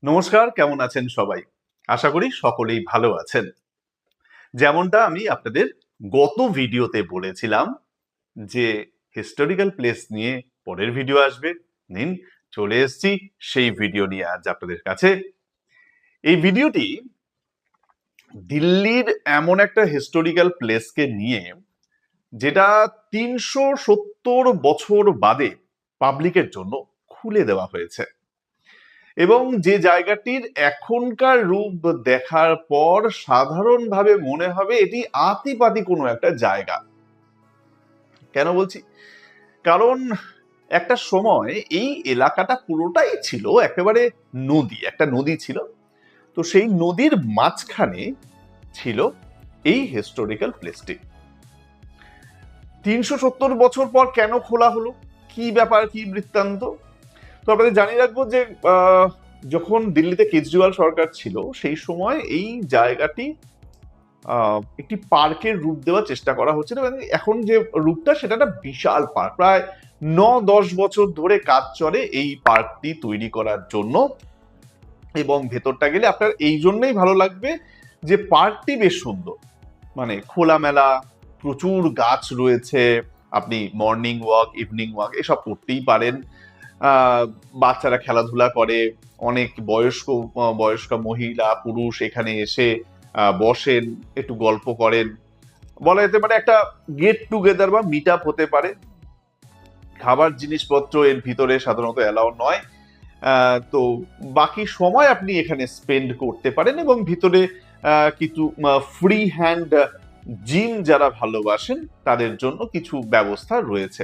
নমস্কার, কেমন আছেন সবাই? আশা করি সকলেই ভালো আছেন। যেমনটা আমি আপনাদের গত ভিডিওতে বলেছিলাম যে হিস্টোরিক্যাল প্লেস নিয়ে পরের ভিডিও আসবে। নিন, চলে এসেছি সেই ভিডিও নিয়ে আজ আপনাদের কাছে। এই ভিডিওটি দিল্লির এমন একটা হিস্টোরিক্যাল প্লেসকে নিয়ে, যেটা ৩৭০ বছর বাদে পাবলিকের জন্য খুলে দেওয়া হয়েছে এবং যে জায়গাটির এখনকার রূপ দেখার পর সাধারণভাবে মনে হবে এটি আতিপাতি কোনো একটা জায়গা। কেন বলছি? কারণ একটা সময় এই এলাকাটা পুরোটাই ছিল একেবারে নদী, একটা নদী ছিল। তো সেই নদীর মাঝখানে ছিল এই হিস্টোরিক্যাল প্লেসটি। ৩৭০ বছর পর কেন খোলা হলো, কি ব্যাপার, কি বৃত্তান্ত? তো আপনাদের জানিয়ে রাখবো যে যখন দিল্লিতে কেজরিওয়াল সরকার ছিল সেই সময় এই জায়গাটি একটি পার্কের রূপ দেওয়ার চেষ্টা করা হচ্ছিল এবং এখন যে রূপটা সেটা একটা বিশাল পার্ক। প্রায় ৯-১০ বছর ধরে কাজ চলে এই পার্কটি তৈরি করার জন্য এবং ভেতরটা গেলে আপনার এই জন্যই ভালো লাগবে যে পার্কটি বেশ সুন্দর, মানে খোলামেলা, প্রচুর গাছ রয়েছে, আপনি মর্নিং ওয়াক, ইভিনিং ওয়াক এসব করতেই পারেন। বাচ্চারা খেলাধুলা করে, অনেক বয়স্ক মহিলা পুরুষ এখানে এসে বসেন, একটু গল্প করেন, বলা যেতে পারে একটা গেট টুগেদার বা মিট আপ হতে পারে। খাবার জিনিসপত্র এর ভিতরে সাধারণত অ্যালাউ নয়, তো বাকি সময় আপনি এখানে স্পেন্ড করতে পারেন এবং ভিতরে কিছু ফ্রি হ্যান্ড জিম যারা ভালোবাসেন তাদের জন্য কিছু ব্যবস্থা রয়েছে।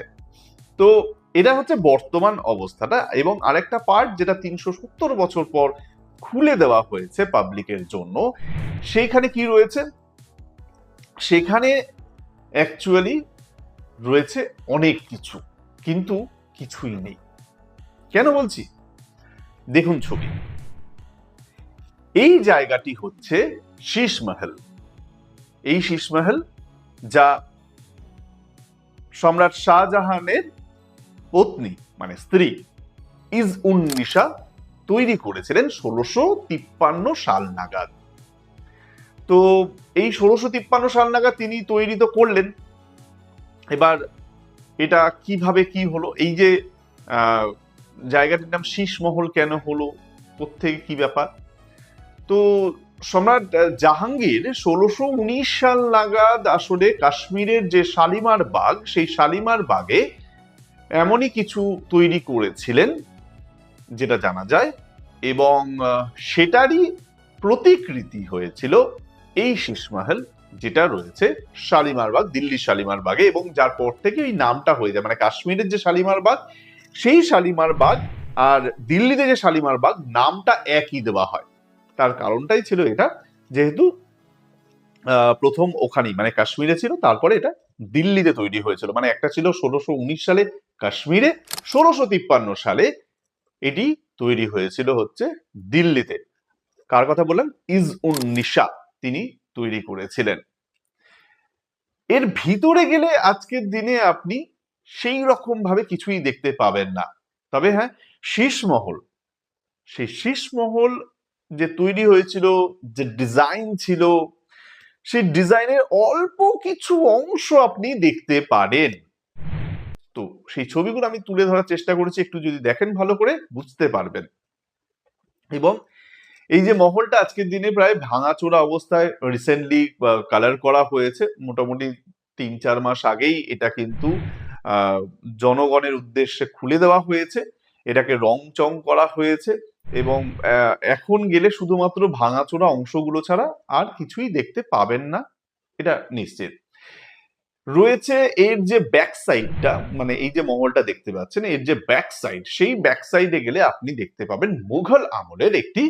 তো এটা হচ্ছে বর্তমান অবস্থাটা এবং আরেকটা পার্ট যেটা ৩৭০ বছর পর খুলে দেওয়া হয়েছে পাবলিকের জন্য, সেইখানে কি রয়েছে? সেখানে অ্যাকচুয়ালি রয়েছে অনেক কিছু, কিন্তু কিছুই নেই। কেন বলছি? দেখুন ছবি। এই জায়গাটি হচ্ছে শীষ মহল। এই শীষ মহল যা সম্রাট শাহজাহানের পত্নী মানে স্ত্রী ইজ উন নিশা তৈরি করেছিলেন ১৬৫৩ সাল নাগাদ। তো এই ১৬৫৩ সাল নাগাদ তিনি তৈরি তো করলেন। এবার এটা কিভাবে কি হলো, এই যে জায়গাটির নাম শীষ মহল কেন হলো, কোত্থেকে কি ব্যাপার? তো সম্রাট জাহাঙ্গীর ১৬১৯ সাল নাগাদ আসলে কাশ্মীরের যে শালিমার বাগ, সেই শালিমার বাগে এমনই কিছু তৈরি করেছিলেন যেটা জানা যায় এবং সেটারই প্রতিকৃতি হয়েছিল এই শীষমহল যেটা রয়েছে শালিমার বাগ, দিল্লির শালিমার বাগে, এবং যার পর থেকে এই নামটা হয়ে যায়, মানে কাশ্মীরের যে শালিমার বাগ সেই শালিমার বাগ আর দিল্লিতে যে শালিমার বাগ নামটা একই দেওয়া হয়। তার কারণটাই ছিল এটা, যেহেতু প্রথম ওখানেই মানে কাশ্মীরে ছিল, তারপরে এটা দিল্লিতে তৈরি হয়েছিল। মানে একটা ছিল ১৬১৯ সালে কাশ্মীরে, ১৬৫৩ সালে এটি তৈরি হয়েছিল হচ্ছে দিল্লিতে। কার কথা বললাম? ইজ উন নিশা, তিনি তৈরি করেছিলেন। এর ভিতরে গেলে আজকের দিনে আপনি সেই রকম ভাবে কিছুই দেখতে পাবেন না। তবে হ্যাঁ, শীষমহল, সেই শীষমহল যে তৈরি হয়েছিল, যে ডিজাইন ছিল, সেই ডিজাইনের অল্প কিছু অংশ আপনি দেখতে পারেন। তো সেই ছবিগুলো আমি তুলে ধরার চেষ্টা করেছি, একটু যদি দেখেন ভালো করে বুঝতে পারবেন। এবং এই যে মহলটা আজকের দিনে প্রায় ভাঙাচোরা অবস্থায়, রিসেন্টলি কালার করা হয়েছে, মোটামুটি ৩-৪ মাস আগেই এটা কিন্তু জনগণের উদ্দেশ্যে খুলে দেওয়া হয়েছে, এটাকে রং চং করা হয়েছে এবং এখন গেলে শুধুমাত্র ভাঙাচোরা অংশগুলো ছাড়া আর কিছুই দেখতে পাবেন না, এটা নিশ্চিত। রয়েছে এর যে ব্যাক সাইডটা, মানে এই যে মহলটা দেখতে পাচ্ছেন এর যে ব্যাক সাইড, সেই ব্যাক সাইডে গেলে আপনি দেখতে পাবেন মুঘল আমলের একটি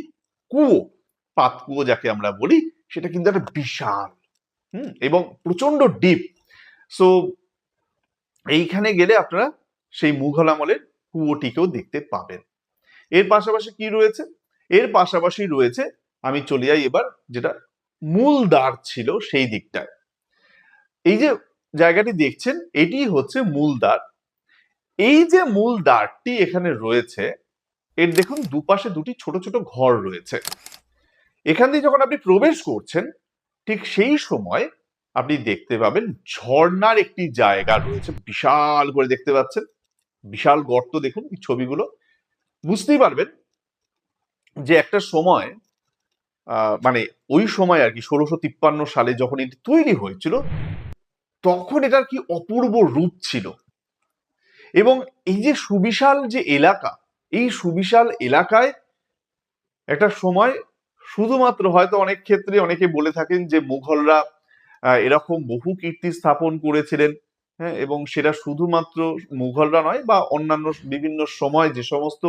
কুয়ো, পাতকুয়ো যাকে আমরা বলি, সেটা কিন্তু একটা বিশাল এবং প্রচন্ড ডিপ। সো এইখানে গেলে আপনারা সেই মুঘল আমলের কুয়োটিকেও দেখতে পাবেন। এর পাশাপাশি কি রয়েছে? এর পাশাপাশি রয়েছে, আমি চলে যাই এবার যেটা মূল দ্বার ছিল সেই দিকটায়। এই যে জায়গাটি দেখছেন এটি হচ্ছে মূল দ্বার। এই যে মূল দ্বারটি এখানে রয়েছে, এর দেখুন দুপাশে দুটি ছোট ছোট ঘর রয়েছে। এখান দিয়ে যখন আপনি প্রবেশ করছেন ঠিক সেই সময় আপনি দেখতে পাবেন ঝর্ণার একটি জায়গা রয়েছে, বিশাল করে দেখতে পাচ্ছেন, বিশাল গর্ত। দেখুন এই ছবিগুলো, বুঝতেই পারবেন যে একটা সময় মানে ওই সময় আর কি 1653 সালে যখন এটি তৈরি হয়েছিল তখন এটার কি অপূর্ব রূপ ছিল। এবং এই যে সুবিশাল যে এলাকা, এই সুবিশাল এলাকায় একটা সময় শুধুমাত্র হয়তো অনেক ক্ষেত্রে অনেকে বলে থাকেন যে মুঘলরা এরকম বহু কীর্তি স্থাপন করেছিলেন, হ্যাঁ, এবং সেটা শুধুমাত্র মুঘলরা নয় বা অন্যান্য বিভিন্ন সময় যে সমস্ত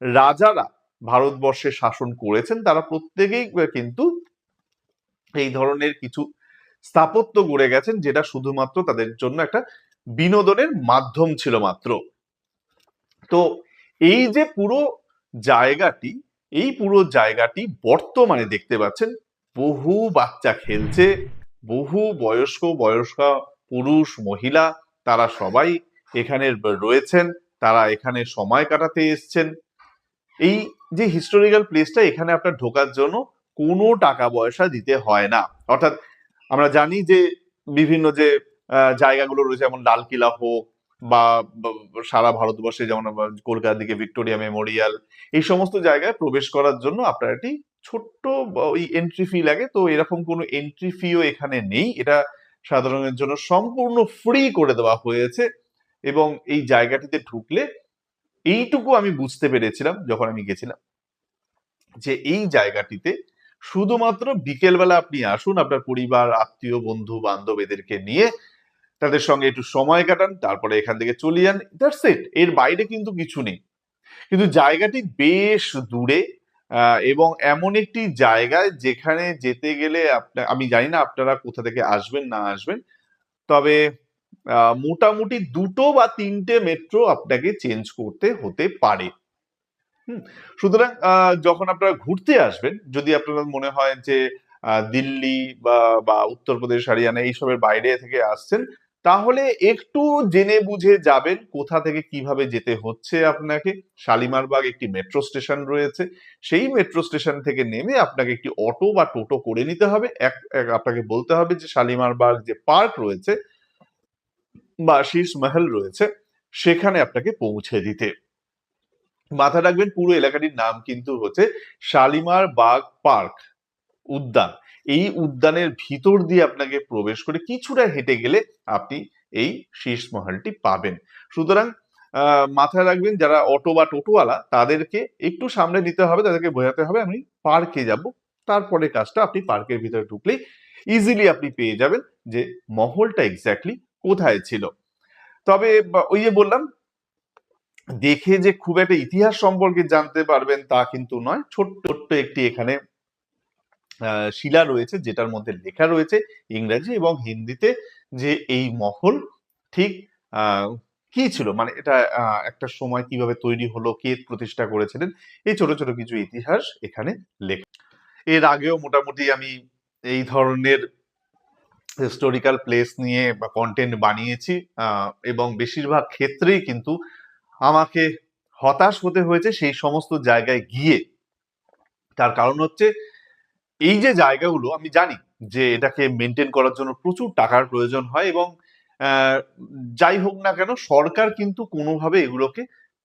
রাজারা ভারতবর্ষে শাসন করেছেন তারা প্রত্যেকেই কিন্তু এই ধরনের কিছু স্থাপত্য গড়ে গেছেন যেটা শুধুমাত্র তাদের জন্য একটা বিনোদনের মাধ্যম ছিল মাত্র। তো এই যে পুরো জায়গাটি, এই পুরো জায়গাটি বর্তমানে দেখতে পাচ্ছেন বহু বাচ্চা খেলছে, বহু বয়স্কা পুরুষ মহিলা তারা সবাই এখানে রয়েছেন, তারা এখানে সময় কাটাতে এসছেন। এই যে হিস্টোরিক্যাল প্লেসটা, এখানে আপনার ঢোকার জন্য কোনো টাকা পয়সা দিতে হয় না। অর্থাৎ আমরা জানি যে বিভিন্ন যে জায়গাগুলো রয়েছে যেমন লালকিল্লা হোক বা সারা ভারতবর্ষে যেমন কলকাতার দিকে ভিক্টোরিয়া মেমোরিয়াল, এই সমস্ত জায়গায় প্রবেশ করার জন্য আপনার একটি ছোট্ট ওই এন্ট্রি ফি লাগে। তো এরকম কোনো এন্ট্রি ফিও এখানে নেই, এটা সাধারণের জন্য সম্পূর্ণ ফ্রি করে দেওয়া হয়েছে। এবং এই জায়গাটিতে ঢুকলে এইটুকু আমি বুঝতে পেরেছিলাম যখন আমি গেছিলাম যে এই জায়গাটিতে শুধুমাত্র বিকেলবেলা আপনি আসুন, আপনার পরিবার আত্মীয় বন্ধু বান্ধব এদেরকে নিয়ে তাদের সঙ্গে একটু সময় কাটান, তারপরে এখান থেকে চলে যান, দ্যাটস ইট। এর বাইরে কিন্তু কিছু নেই। কিন্তু জায়গাটি বেশ দূরে এবং এমন একটি জায়গায় যেখানে যেতে গেলে আমি জানি না আপনারা কোথা থেকে আসবেন না আসবেন, তবে মোটামুটি 2টো বা 3টে মেট্রো আপনাকে চেঞ্জ করতে হতে পারে। সুতরাং যখন আপনারা ঘুরতে আসবেন, যদি আপনাদের মনে হয় যে দিল্লি বা উত্তরপ্রদেশ হরিয়ানা এইসবের বাইরে থেকে আসছেন, তাহলে একটু জেনে বুঝে যাবেন কোথা থেকে কিভাবে যেতে হচ্ছে আপনাকে। শালিমার বাগ একটি মেট্রো স্টেশন রয়েছে, সেই মেট্রো স্টেশন থেকে নেমে আপনাকে একটি অটো বা টোটো করে নিতে হবে। আপনাকে বলতে হবে যে শালিমার বাগ যে পার্ক রয়েছে বা শীষ মহল রয়েছে সেখানে আপনাকে পৌঁছে দিতে। মাথায় রাখবেন পুরো এলাকাটির নাম কিন্তু হচ্ছে শালিমার বাগ পার্ক উদ্যান। এই উদ্যানের ভিতর দিয়ে আপনাকে প্রবেশ করে কিছুটা হেঁটে গেলে আপনি এই শীষ মহলটি পাবেন। সুতরাং মাথায় রাখবেন যারা অটো বা টোটোওয়ালা তাদেরকে একটু সামনে নিতে হবে, তাদেরকে বোঝাতে হবে আমি পার্কে যাব, তারপরে কাজটা আপনি পার্কের ভিতরে ঢুকলেই ইজিলি আপনি পেয়ে যাবেন যে মহলটা এক্স্যাক্টলি কোথায় ছিল। তবে ওই যে বললাম দেখে যে খুব একটা ইতিহাস সম্পর্কে জানতে পারবেন তা কিন্তু নয়। ছোট্ট একটি এখানে শিলা রয়েছে যেটার মধ্যে লেখা রয়েছে ইংরেজি এবং হিন্দিতে যে এই মহল ঠিক কি ছিল, মানে এটা একটা সময় কিভাবে তৈরি হলো, কে প্রতিষ্ঠা করেছিলেন, এই ছোট ছোট কিছু ইতিহাস এখানে লেখা। এর আগেও মোটামুটি আমি এই ধরনের হিস্টোরিক্যাল প্লেস নিয়ে বা কন্টেন্ট বানিয়েছি এবং বেশিরভাগ ক্ষেত্রেই কিন্তু আমাকে হতাশ হতে হয়েছে সেই সমস্ত জায়গায় গিয়ে। তার কারণ হচ্ছে এই যে জায়গাগুলো আমি জানি যে এটাকে মেনটেন করার জন্য প্রচুর টাকার প্রয়োজন হয় এবং যাই হোক না কেন সরকার কিন্তু কোনোভাবে এগুলোকে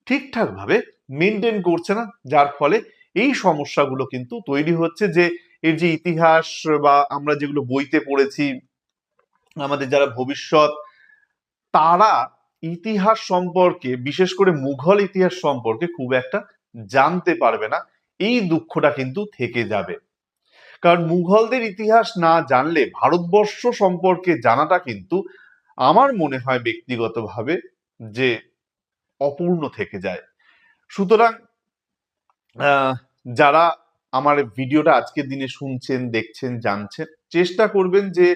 ঠিকঠাক ভাবে মেনটেন করছে না, যার ফলে এই সমস্যাগুলো কিন্তু তৈরি হচ্ছে। যে এর যে ইতিহাস বা আমরা যেগুলো বইতে পড়েছি, আমাদের যারা ভবিষ্যৎ তারা ইতিহাস সম্পর্কে বিশেষ করে মুঘল ইতিহাস সম্পর্কে খুব একটা জানতে পারবে না, এই দুঃখটা কিন্তু থেকে যাবে। কারণ মুঘলদের ইতিহাস না জানলে ভারতবর্ষ সম্পর্কে জানাটা কিন্তু আমার মনে হয় ব্যক্তিগতভাবে যে অপূর্ণ থেকে যায়। সুতরাং যারা আমার ভিডিওটা আজকের দিনে শুনছেন, দেখছেন, জানছেন, চেষ্টা করবেন যে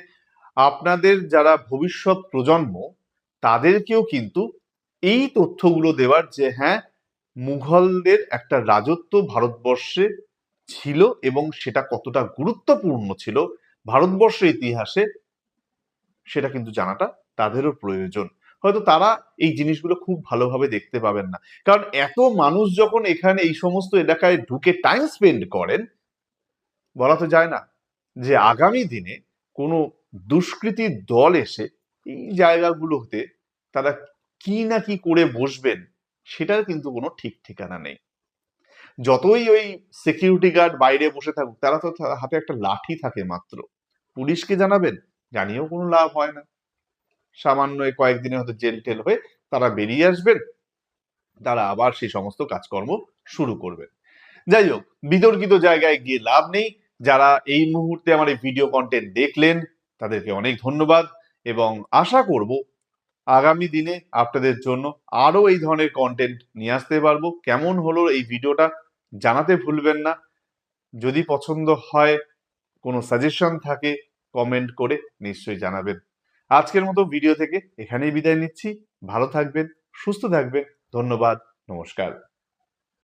আপনাদের যারা ভবিষ্যৎ প্রজন্ম তাদেরকেও কিন্তু এই তথ্যগুলো দেওয়ার যে হ্যাঁ মুঘলদের একটা রাজত্ব ভারতবর্ষে ছিল এবং সেটা কতটা গুরুত্বপূর্ণ ছিল ভারতবর্ষের ইতিহাসে সেটা কিন্তু জানাটা তাদেরও প্রয়োজন। হয়তো তারা এই জিনিসগুলো খুব ভালোভাবে দেখতে পাবেন না। কারণ এত মানুষ যখন এখানে এই সমস্ত এলাকায় ঢুকে টাইম স্পেন্ড করেন, বলা তো যায় না যে আগামী দিনে কোনো দুষ্কৃতীর দল এসে এই জায়গাগুলোতে তারা কি না কি করে বসবেন, সেটার কিন্তু কোনো ঠিক ঠিকানা নেই। যতই ওই সিকিউরিটি গার্ড বাইরে বসে থাকুক, তারা তো হাতে একটা লাঠি থাকে মাত্র। পুলিশকে জানাবেন, জানিয়েও কোনো লাভ হয় না। সামান্য কয়েকদিনে হয়তো জেল টেল হয়ে তারা বেরিয়ে আসবেন, তারা আবার সেই সমস্ত কাজকর্ম শুরু করবেন। যাই হোক, বিতর্কিত জায়গায় গিয়ে লাভ নেই। যারা এই মুহূর্তে আমার এই ভিডিও কন্টেন্ট দেখলেন, তাদেরকে অনেক ধন্যবাদ, এবং আশা করব আগামী দিনে আপনাদের জন্য আরো এই ধরনের কন্টেন্ট নিয়ে আসতে পারবো। কেমন হলো এই ভিডিওটা জানাতে ভুলবেন না। যদি পছন্দ হয়, কোনো সাজেশন থাকে, কমেন্ট করে নিশ্চয়ই জানাবেন। আজকের মতো ভিডিও থেকে এখানেই বিদায় নিচ্ছি। ভালো থাকবেন, সুস্থ থাকবেন। ধন্যবাদ, নমস্কার।